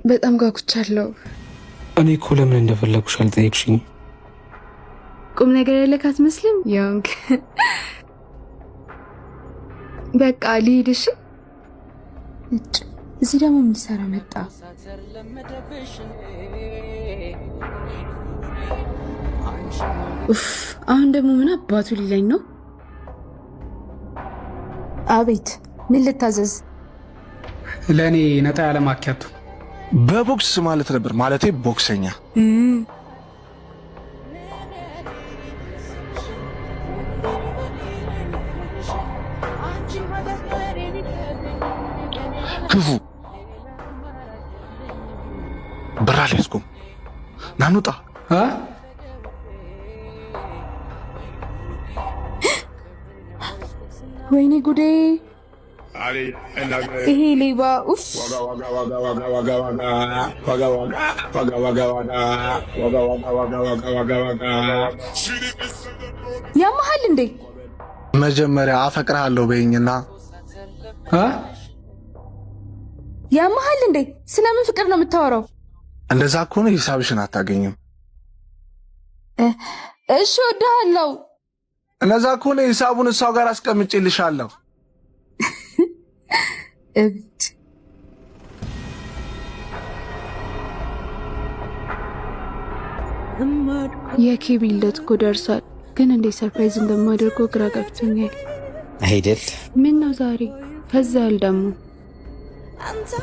በጣም ጓጉቻለሁ። እኔ እኮ ለምን እንደፈለጉሽ አልጠየቅሽኝ። ቁም ነገር ያለክ አትመስልም ዮንግ። በቃ ልሂድ እሺ። እዚህ ደግሞ ምን ሊሰራ መጣ? ኡፍ አሁን ደግሞ ምን አባቱ ሊለኝ ነው? አቤት፣ ምን ልታዘዝ? ለእኔ ነጣ ያለ ማኪያቱ በቦክስ ማለት ነበር ማለቴ ቦክሰኛ። ክፉ ብራ ሊያስቆም ናኑጣ ወይኔ ጉዴ! ይሄ ሌባ! ኡፍ! ያመሃል እንዴ? መጀመሪያ አፈቅርሃለሁ በይኝና ያመሃል እንዴ? ስለምን ፍቅር ነው የምታወራው? እንደዛ ከሆነ ሂሳብሽን አታገኝም። እሺ ወድሃለሁ። እንደዛ ከሆነ ሂሳቡን እሷው ጋር አስቀምጬልሻለሁ። እብድ! የኬቢ ልደት እኮ ደርሷል፣ ግን እንዴት ሰርፕራይዝ እንደማደርገው ግራ ገብቶኛል። አይደል? ምን ነው ዛሬ ፈዛል ደግሞ?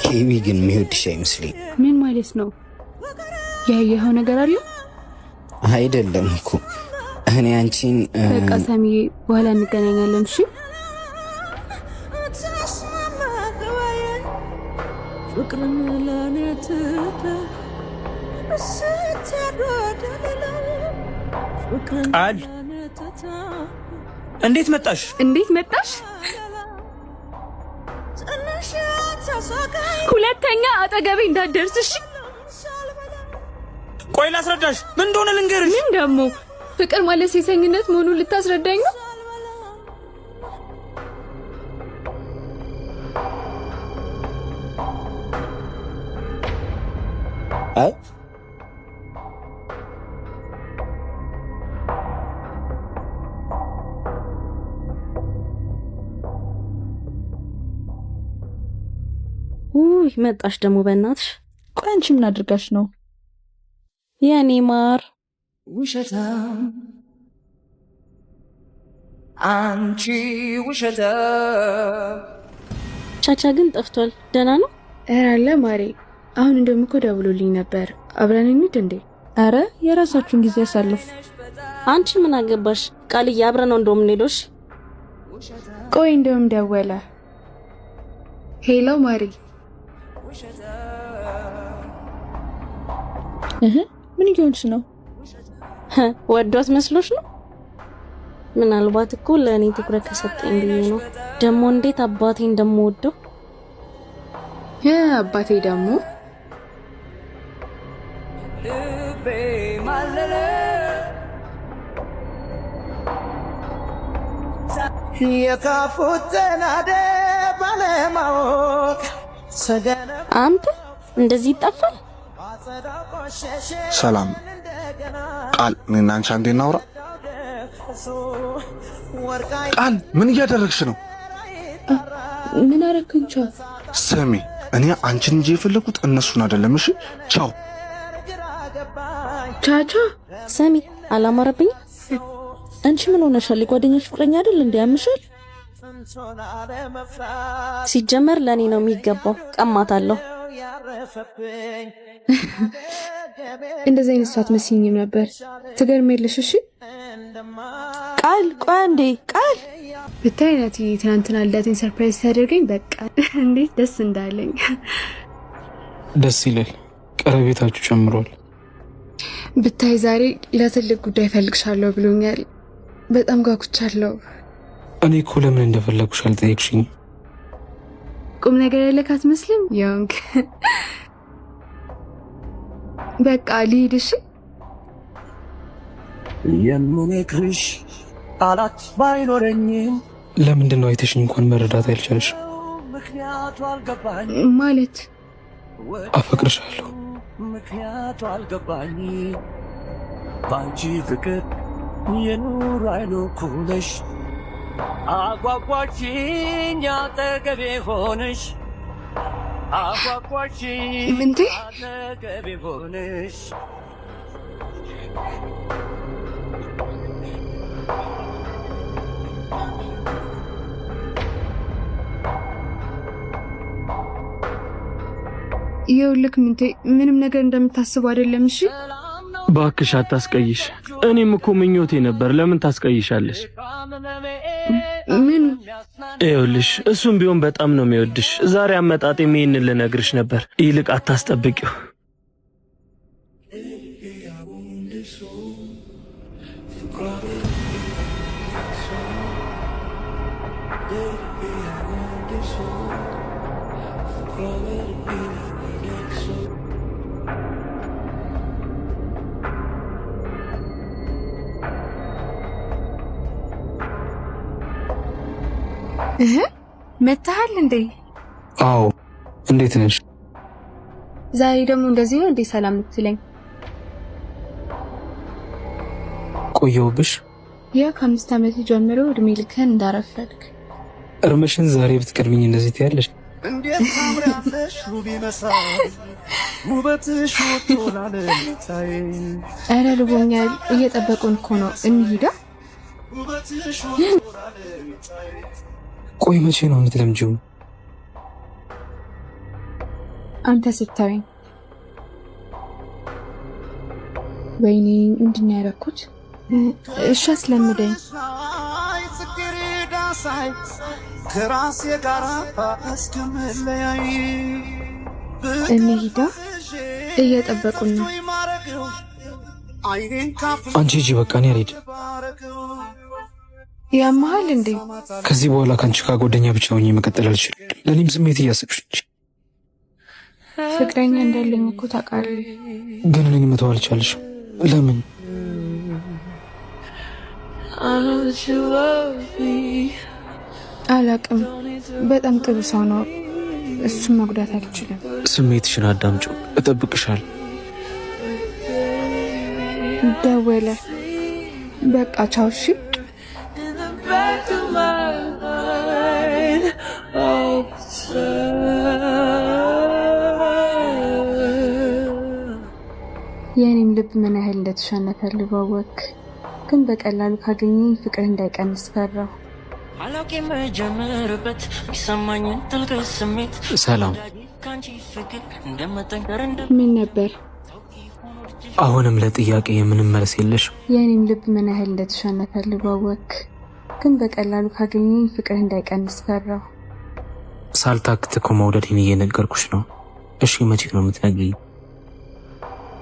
ኬቢ ግን የሚወድሽ አይመስለኝ። ምን ማለት ነው? ያየኸው ነገር አለ? አይደለም እኮ እኔ አንቺን በቃ ሰሚዬ፣ በኋላ እንገናኛለን እሺ? ቃል እንዴት መጣሽ? እንዴት መጣሽ? ሁለተኛ አጠገቤ እንዳትደርስ እሺ? ቆይ ላስረዳሽ። ምን እንደሆነ ልንገርሽ። ምን ደግሞ? ፍቅር ማለት ሴሰኝነት መሆኑን ልታስረዳኝ ነው? አይ ውይ መጣሽ ደግሞ በእናትሽ። ቆይ አንቺ ምን አድርጋሽ ነው? የኔ ማር ውሸታም፣ አንቺ ውሸታም። ቻቻ ግን ጠፍቷል። ደህና ነው? ኧረ አለ ማሬ። አሁን እንደውም እኮ ደውሎልኝ ነበር። አብረን እንሂድ እንዴ? አረ የራሳችሁን ጊዜ ያሳልፉ። አንቺ ምን አገባሽ? ቃልዬ አብረን ነው እንደውም እንሄዶሽ። ቆይ እንደውም ደወለ። ሄሎ ማሪ። ምን እየሆንሽ ነው? ወዷት መስሎሽ ነው? ምናልባት እኮ ለእኔ ትኩረት ከሰጠኝ ብዬ ነው። ደግሞ እንዴት አባቴ እንደምወደው። አባቴ ደግሞ አንተ እንደዚህ ይጠፋል? ሰላም ቃል፣ እኔና አንቺ አንዴ እናውራ። ቃል ምን እያደረግሽ ነው? ምን አረክኝ? ቻው። ስሚ፣ እኔ አንቺን እንጂ የፈለኩት እነሱን አይደለም። እሺ ቻው። ቻቻ ስሚ፣ አላማረብኝ። አንቺ ምን ሆነሻል? ጓደኛሽ ፍቅረኛ አይደል እንዴ? ያምሻል? ሲጀመር ለኔ ነው የሚገባው። ቀማታለሁ። እንደዚህ አይነት ሰዓት መስኝም ነበር። ትገርሜልሽ። እሺ ቃል፣ ቆይ አንዴ ቃል። ብታይ ናቲ ትናንትና ልደቴን ሰርፕራይዝ ታደርገኝ። በቃ እንዴት ደስ እንዳለኝ። ደስ ይላል። ቀረቤታችሁ ጨምሯል። ብታይ ዛሬ ለትልቅ ጉዳይ ፈልግሻለሁ ብሎኛል። በጣም ጓጉቻለሁ። እኔ እኮ ለምን እንደፈለጉሽ አልጠየቅሽኝ። ቁም ነገር ያለክ አትመስልም ዮንግ። በቃ ልሂድ እሺ? የምነግርሽ ቃላት ባይኖረኝም ለምንድን ነው አይተሽኝ እንኳን መረዳት አልቻልሽ? ምክንያቱ አልገባኝ። ማለት አፈቅርሻለሁ። ምክንያቱ አልገባኝ ባንቺ ፍቅር የኑር አይሉ ኩለሽ አጓጓችኝ አጠገቤ ሆነሽ አጓጓችኝ አጠገቤ ሆነሽ ይኸውልህ ምንቴ ምንም ነገር እንደምታስበው አይደለም። እሺ ባክሽ አታስቀይሽ። እኔም እኮ ምኞቴ ነበር። ለምን ታስቀይሻለሽ? ምን? ይኸውልሽ እሱም ቢሆን በጣም ነው የሚወድሽ። ዛሬ አመጣጤም ይሄንን ልነግርሽ ነበር። ይልቅ አታስጠብቂው። መታሃል እንዴ? አዎ። እንዴት ነሽ? ዛሬ ደግሞ እንደዚህ ነው እንዴ ሰላም ልትለኝ? ቆየሁብሽ? ያ ከ5 ዓመት ጀምሮ እድሜ ልክህን እንዳረፈድክ እርምሽን ዛሬ ብትቀርብኝ እንደዚህ ትያለሽ? እንዴት ታምሪያለሽ ውብ ይመስላል ውበትሽ ወጥቶላል ታይ ኧረ ልቦኛል። እየጠበቁን እኮ ነው። እንሂዳ። ውበትሽ ወጥቶላል ታይ ቆይ መቼ ነው የምትለምጂው? አንተ ስታዩኝ ወይኔ ምንድን ነው ያደረኩት? እሺ አስለምደኝ። ከራሴ ጋር እስከመለያይ እንሂዳ። እየጠበቁን ነው። አንቺ ሂጂ በቃ እኔ አልሄድም። ያመሃል እንዴ? ከዚህ በኋላ ከአንቺ ጋር ጓደኛ ብቻ ሆኜ መቀጠል አልችልም። ለእኔም ስሜት እያሰብሽ እንጂ ፍቅረኛ እንዳለኝ እኮ ታውቃለህ። ግን እኔን መተው አልቻልሽም። ለምን? አላቅም። በጣም ጥሩ ሰው ነው። እሱን መጉዳት አልችልም። ስሜትሽን አዳምጪው። እጠብቅሻለሁ። ደወለ። በቃ ቻው። እሺ የኔም ልብ ምን ያህል እንደተሻነፈ ልባወክ። ግን በቀላሉ ካገኘኝ ፍቅር እንዳይቀንስ ፈራሁ። አላውቅ የምጀምርበት የሚሰማኝን ጥልቅ ስሜት ሰላም። ምን ነበር? አሁንም ለጥያቄ የምንም መልስ የለሽ? የኔም ልብ ምን ያህል እንደተሻነፈ ልባወክ። ግን በቀላሉ ካገኘኝ ፍቅር እንዳይቀንስ ፈራሁ። ሳልታክት እኮ መውደድን እየነገርኩሽ ነው። እሺ መቼ ነው የምትነግሪኝ?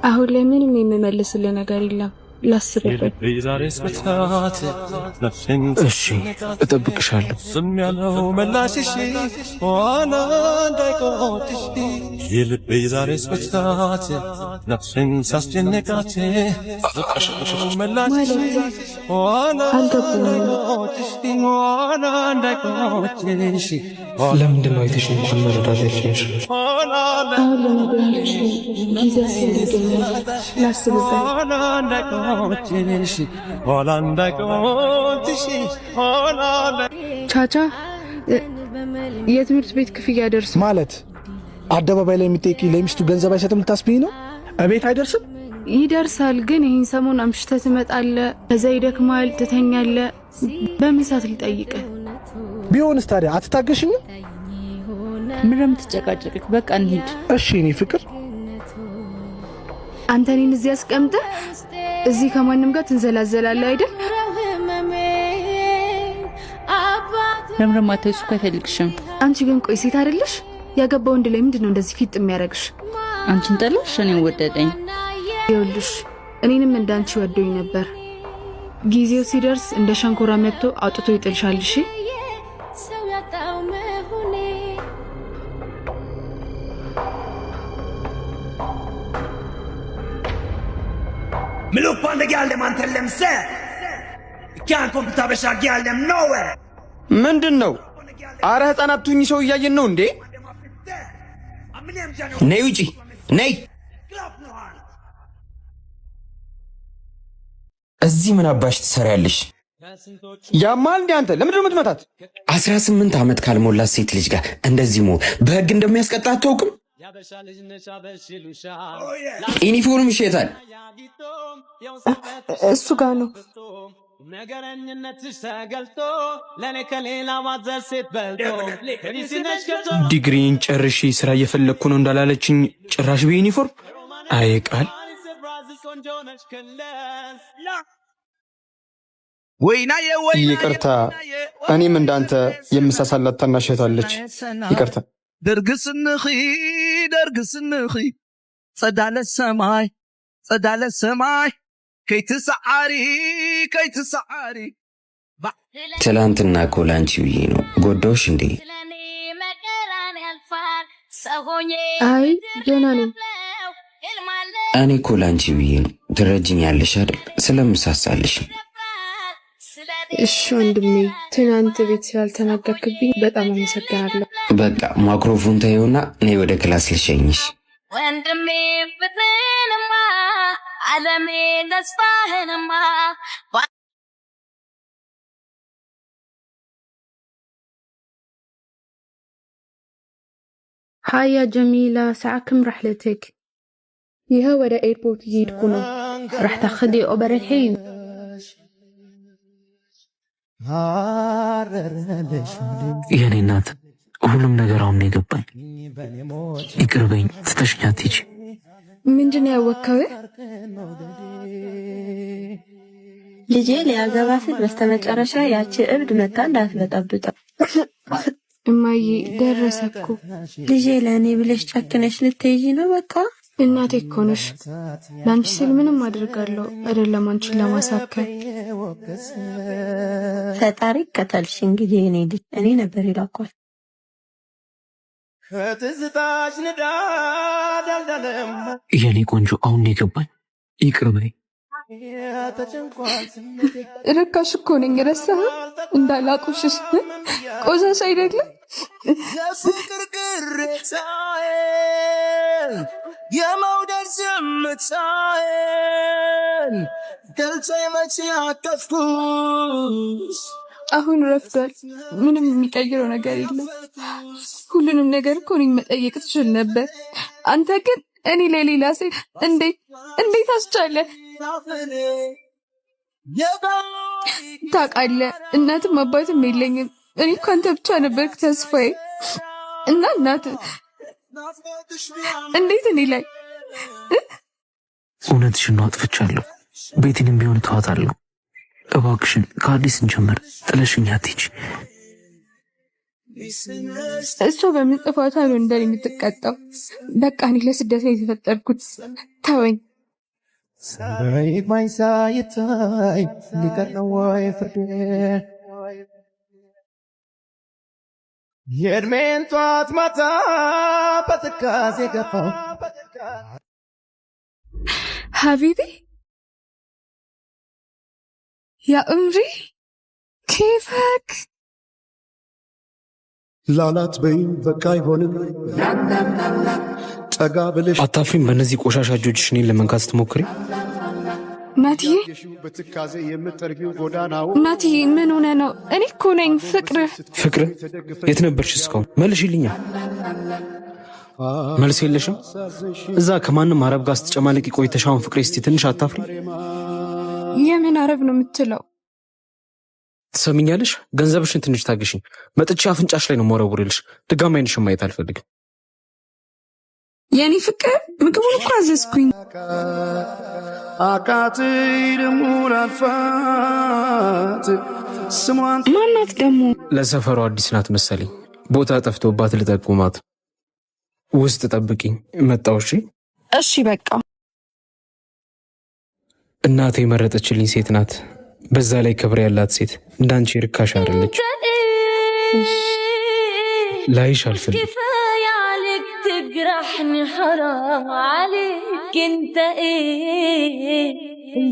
አሁን ላይ ምንም የምመልስልህ ነገር የለም። ላስብበት። እሺ እጠብቅሻለሁ። ዝም ያለው መላሽሽ ኋላ እንዳይቆጭሽ የልቤ ዛሬ ስበታት ነፍስን ሳስጨነቃት መላሽሽ ኋላ እንዳይቆጭሽ ኋላ እንዳይቆጭሽ። ለምንድን ነው አይተሽ እንኳን መረዳት ያልቻልሽ? አሁን ለነገሮች ጊዜ ያስፈልገኛል። ላስብበት። ቻቻ የትምህርት ቤት ክፍያ ደርሶ ማለት አደባባይ ላይ የሚጠይቅ ለሚስቱ ገንዘብ አይሰጥም ልታስብኝ ነው? እቤት አይደርስም? ይደርሳል። ግን ይህን ሰሞን አምሽተህ ትመጣለህ፣ ከዛ ይደክማል፣ ትተኛለህ። በምን ሰዓት ልጠይቅህ? ቢሆንስ ታዲያ አትታገሽኝም? ምን የምትጨቃጨቅክ? በቃ እንሂድ። እሺ እኔ ፍቅር አንተ እኔን እዚህ አስቀምጠህ እዚህ ከማንም ጋር ትንዘላዘላለህ አይደል? ለምለም አታይሱ አይፈልግሽም። አንቺ ግን ቆይ ሴት አይደለሽ? ያገባ ወንድ ላይ ምንድነው እንደዚህ ፊት የሚያረግሽ? አንቺን ጠላሽ፣ እኔን ወደደኝ። ይኸውልሽ እኔንም እንዳንቺ ወዶኝ ነበር። ጊዜው ሲደርስ እንደ ሸንኮራ መጥቶ አውጥቶ ይጥልሻል። እሺ ምሉክ ባንደ ጋለም አንተ ለምሰ ካን ኮምፒውታ በሻ ጋለም ኖዌ ምንድነው? አረ ህፃናት ቱኝ ሰው እያየን ነው እንዴ? ነይ ውጪ ነይ። እዚህ ምን አባሽ ትሰሪያለሽ? ያማል እንዴ አንተ? ለምንድን ነው የምትመታት? 18 ዓመት ካልሞላት ሴት ልጅ ጋር እንደዚህ መሆን በህግ እንደሚያስቀጣ አታውቅም? ዩኒፎርም ይሸታል። እሱ ጋር ነው። ዲግሪን ጨርሼ ስራ እየፈለግኩ ነው እንዳላለችኝ ጭራሽ በዩኒፎርም አይቃል። ይቅርታ፣ እኔም እንዳንተ የምሳሳላት ታናሽ እህት አለች። ይቅርታ። درقصنخي صدال السماي كي تسعاري ትላንትና እኮ ላንቺ ብዬ ነው ጎዳውሽ እንዴ? አይ ደህና ነኝ። እኔ እኮ ላንቺ ብዬ ነው። ትረጅኛለሽ አይደል? ስለምሳሳልሽ። እሺ ወንድሜ፣ ትናንት ቤት ስላልተናገርክብኝ በጣም አመሰግናለሁ። በቃ ማይክሮፎን ታየውና ነይ ወደ ክላስ ልሸኝሽ። ወንድሜ ፍትህንማ ዓለሜ ተስፋህንማ هاي يا جميلة، ساعكم رحلتك. يها ودا ايربورت يجيدكونو راح تاخدي اوبر الحين. የኔ እናት ሁሉም ነገር አሁን ነው የገባኝ። ይቅርበኝ፣ ትተሽኝ አትሂጂ። ምንድን ነው ያወካው? ልጄ ሊያገባ ሲል በስተመጨረሻ ያቺ እብድ መታ እንዳትበጣብጣ። እማዬ ደረሰ እኮ። ልጄ ለእኔ ብለሽ ጨክነሽ ልትይዢ ነው? በቃ እናቴ እኮ ነሽ። ለአንቺ ስል ምንም አድርጋለሁ አይደለም አንቺን ለማሳከም። ፈጣሪ ከተልሽ እንግዲህ እኔ ልጅ እኔ ነበር ይላኳል። የኔ ቆንጆ አሁን ነው የገባኝ። ይቅርበኝ። ርካሽ እኮ ነኝ። ረሳህ? እንዳላቁሽሽ ቆሻሻ አይደለም። የፍቅር ቅሬታዬን የመውደድ ዝምታዬን ገልጸኝ መቼ አቀፍኩሽ። አሁን ረፍዷል። ምንም የሚቀይረው ነገር የለም። ሁሉንም ነገር እኮ እኔን መጠየቅ ትችል ነበር። አንተ ግን እኔ ለሌላ ሴት እንዴት አስቻለ? ታውቃለህ፣ እናትም አባትም የለኝም። እኔ እኮ አንተ ብቻ ነበርክ ተስፋዬ እና እናት እንዴት እኔ ላይ እውነትሽን ነው፣ አጥፍቻለሁ። ቤቴንም ቢሆን ተዋታለሁ። እባክሽን ከአዲስ እንጀምር። ጥለሽኝ አትሂጂ። እሷ በምን ጥፋቷ ነው እንደኔ የምትቀጣው? በቃ እኔ ለስደት ነው የተፈጠርኩት። ተወኝ። ሰማይ ሳይታይ ሊቀር ነው ወይ ፍርዴ? የእድሜን ጧት ማታ በትካዜ ገፋው። ሀቢቢ ያ እምሪ ኬፈክ ላላት በይ በቃ አይሆንም። ጠጋ ብለሽ አታፍሪም? በእነዚህ ቆሻሻ እጆችሽ እኔን ለመንካት ስትሞክሪ። ናትዬ በትካዜ የምትጠርጊው ጎዳናው ናትዬ ምን ሆነ ነው? እኔ እኮ ነኝ ፍቅር። የት ነበርሽ እስካሁን? መልሽልኛ። መልስ የለሽም? እዛ ከማንም አረብ ጋር ስትጨማለቂ ቆይተሽ አሁን ፍቅሬ እስቲ ትንሽ አታፍሪ? የምን አረብ ነው የምትለው? ትሰሚኛለሽ? ገንዘብሽን ትንሽ ታገሽኝ። መጥቼ አፍንጫሽ ላይ ነው መወረውርልሽ። ድጋሚ ዓይንሽን ማየት አልፈልግም። የኔ ፍቅር ምግቡን እኮ አዘዝኩኝ። ማናት ደግሞ? ለሰፈሩ አዲስ ናት መሰለኝ። ቦታ ጠፍቶባት ልጠቁማት። ውስጥ ጠብቂኝ፣ መጣሁ። እሺ በቃ። እናቴ የመረጠችልኝ ሴት ናት። በዛ ላይ ክብር ያላት ሴት። እንዳንቺ ርካሽ አይደለች። ላይሽ አልፈልግም። تجرحني حرام عليك انت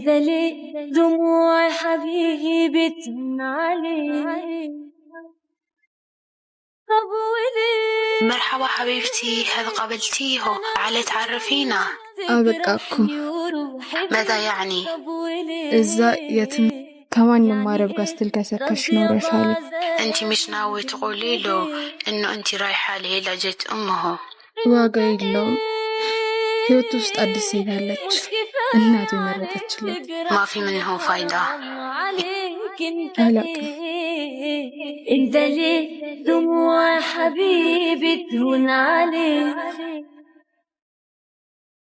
ليه دموع حبيبي بتمن عليك مرحبا حبيبتي، هل قبلتيه على تعرفينا؟ أبقاكم ماذا يعني؟ إذا يتم كمان ما ربقى استلقاسك كشنورة شالي. أنت مش ناوي تقولي له إنه أنت رايحة لعلاجة أمه؟ واقعي اللوم ህይወት ውስጥ አዲስ ሴት አለች። እናቱ መረጠችለት። ما في منه فايدة. አላውቅም። انت ليه دموع حبيبي تهون عليك؟